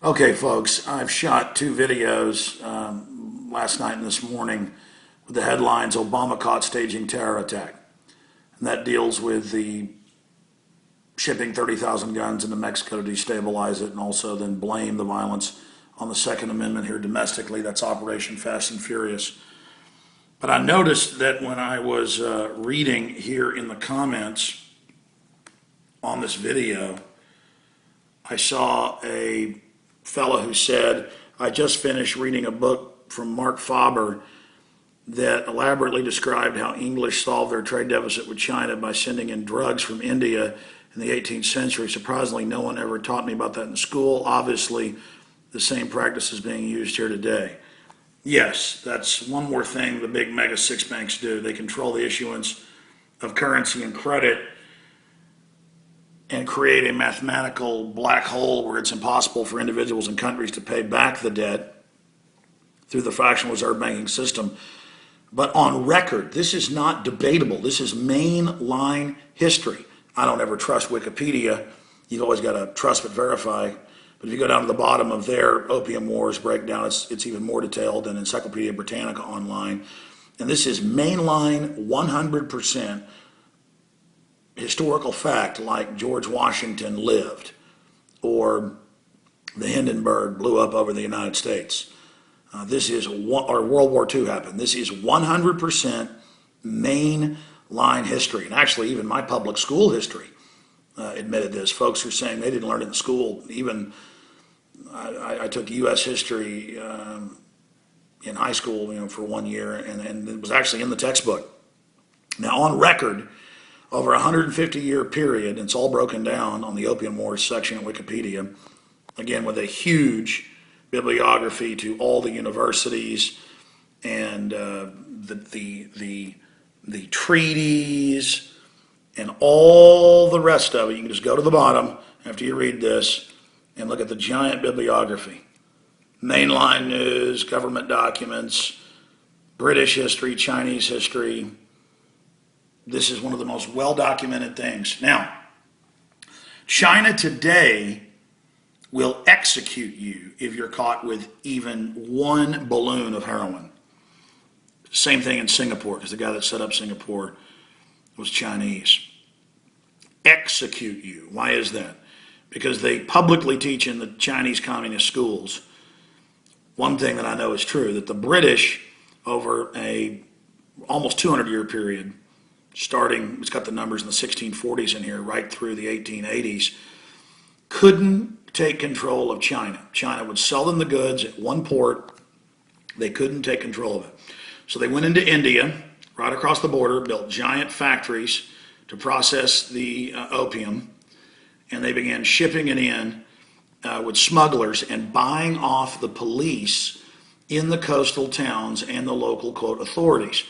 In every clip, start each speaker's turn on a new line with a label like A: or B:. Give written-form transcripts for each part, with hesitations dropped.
A: Okay, folks, I've shot two videos last night and this morning with the headlines Obama caught staging terror attack. And that deals with the shipping 30,000 guns into Mexico to destabilize it and also then blame the violence on the Second Amendment here domestically. That's Operation Fast and Furious. But I noticed that when I was reading here in the comments on this video, I saw a fellow who said, I just finished reading a book from Mark Faber that elaborately described how English solved their trade deficit with China by sending in drugs from India in the 18th century. Surprisingly, no one ever taught me about that in school. Obviously, the same practice is being used here today. Yes, that's one more thing the big mega six banks do. They control the issuance of currency and credit and create a mathematical black hole where it's impossible for individuals and countries to pay back the debt through the fractional reserve banking system. But on record, this is not debatable. This is mainline history. I don't ever trust Wikipedia. You've always got to trust but verify. But if you go down to the bottom of their Opium Wars breakdown, it's even more detailed than Encyclopedia Britannica online. And this is mainline 100% historical fact, like George Washington lived or the Hindenburg blew up over the United States. Or World War II happened. This is 100% mainline history. And actually, even my public school history admitted this. Folks are saying they didn't learn it in school. Even I took U.S. history in high school, for 1 year, and it was actually in the textbook. Now, on record, over a 150-year period, and it's all broken down on the Opium Wars section of Wikipedia, again, with a huge bibliography to all the universities and the treaties and all the rest of it. You can just go to the bottom after you read this and look at the giant bibliography. Mainline news, government documents, British history, Chinese history. This is one of the most well-documented things. Now, China today will execute you if you're caught with even one balloon of heroin. Same thing in Singapore, because the guy that set up Singapore was Chinese. Execute you. Why is that? Because they publicly teach in the Chinese communist schools one thing that I know is true, that the British, over a almost 200-year period, starting, it's got the numbers in the 1640s in here, right through the 1880s, couldn't take control of China. China would sell them the goods at one port. They couldn't take control of it. So they went into India, right across the border, built giant factories to process the opium, and they began shipping it in with smugglers and buying off the police in the coastal towns and the local, quote, authorities.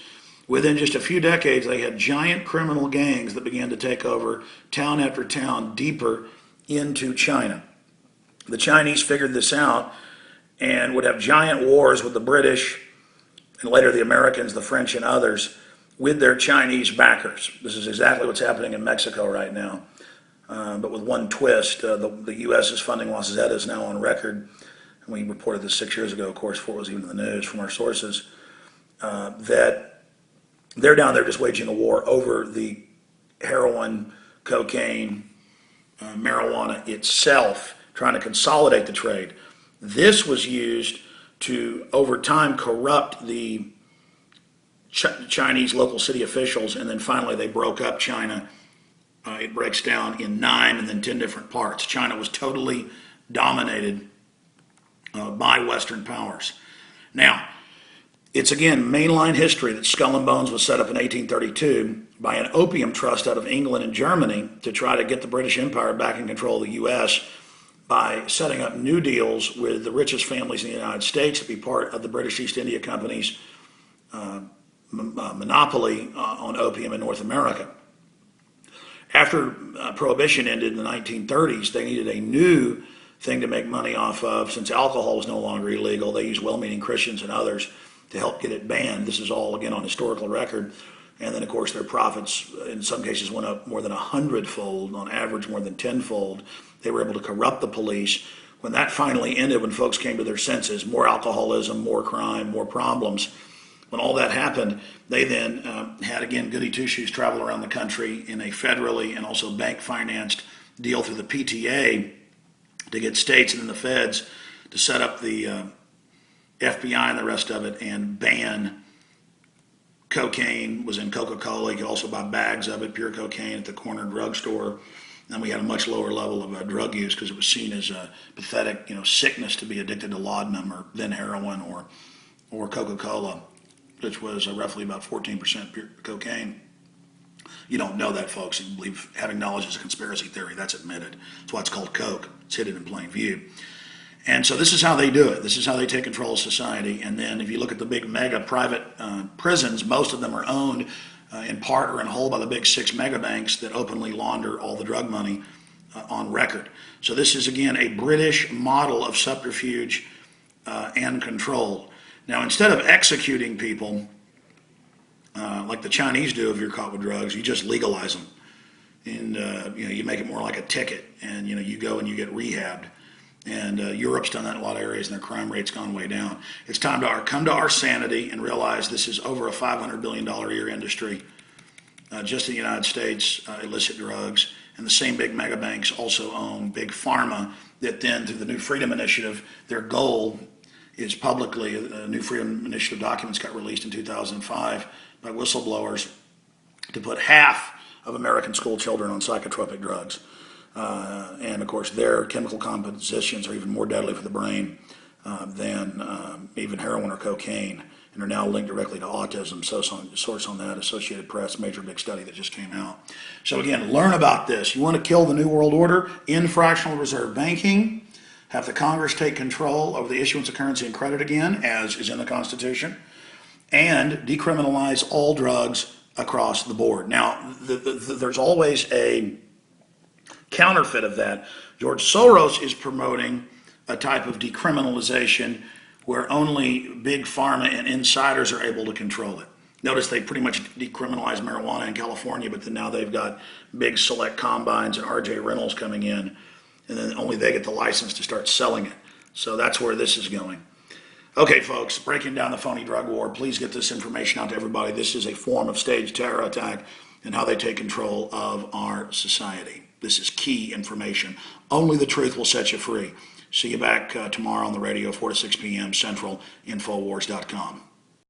A: Within just a few decades, they had giant criminal gangs that began to take over town after town deeper into China. The Chinese figured this out and would have giant wars with the British and later the Americans, the French, and others with their Chinese backers. This is exactly what's happening in Mexico right now. But with one twist, the U.S.'s funding losses, that is now on record. And we reported this 6 years ago, of course, before it was even in the news from our sources, that they're down there just waging a war over the heroin, cocaine, marijuana itself, trying to consolidate the trade. This was used to, over time, corrupt the Chinese local city officials, and then finally they broke up China. It breaks down in 9 and then 10 different parts. China was totally dominated by Western powers. Now, it's again mainline history that Skull and Bones was set up in 1832 by an opium trust out of England and Germany to try to get the British Empire back in control of the U.S. by setting up new deals with the richest families in the United States to be part of the British East India Company's monopoly on opium in North America. After Prohibition ended in the 1930s, they needed a new thing to make money off of. Since alcohol was no longer illegal, they used well-meaning Christians and others to help get it banned. This is all, again, on historical record. And then, of course, their profits, in some cases, went up more than 100-fold, on average more than 10-fold. They were able to corrupt the police When that finally ended, when folks came to their senses, more alcoholism, more crime, more problems. When all that happened, they then had, again, goody two-shoes travel around the country in a federally and also bank-financed deal through the PTA to get states and then the feds to set up the FBI and the rest of it and ban cocaine. Was in Coca-Cola. You could also buy bags of it, pure cocaine, at the corner drugstore. And we had a much lower level of drug use because it was seen as a pathetic, sickness to be addicted to laudanum or then heroin or Coca-Cola, which was roughly about 14% pure cocaine. You don't know that, folks. You believe having knowledge is a conspiracy theory. That's admitted. That's why it's called Coke. It's hidden in plain view. And so this is how they do it. This is how they take control of society. And then if you look at the big mega private prisons, most of them are owned in part or in whole by the big 6 mega banks that openly launder all the drug money on record. So this is, again, a British model of subterfuge and control. Now, instead of executing people like the Chinese do if you're caught with drugs, you just legalize them. And you make it more like a ticket, and you go and you get rehabbed. And Europe's done that in a lot of areas, and their crime rate's gone way down. It's time to come to our sanity and realize this is over a $500 billion a year industry, just in the United States, illicit drugs. And the same big mega banks also own big pharma that then, through the New Freedom Initiative, their goal is publicly, New Freedom Initiative documents got released in 2005 by whistleblowers, to put half of American school children on psychotropic drugs. And of course, their chemical compositions are even more deadly for the brain than even heroin or cocaine, and are now linked directly to autism. So, source on that, Associated Press, major big study that just came out. So again, learn about this. You want to kill the New World Order? End fractional reserve banking. Have the Congress take control over the issuance of currency and credit again, as is in the Constitution, and decriminalize all drugs across the board. Now, there's always a counterfeit of that. George Soros is promoting a type of decriminalization where only big pharma and insiders are able to control it. Notice they pretty much decriminalized marijuana in California, but then now they've got big select combines and RJ Reynolds coming in, and then only they get the license to start selling it. So that's where this is going. Okay, folks, breaking down the phony drug war. Please get this information out to everybody. This is a form of staged terror attack and how they take control of our society. This is key information. Only the truth will set you free. See you back tomorrow on the radio, 4 to 6 p.m. Central, Infowars.com.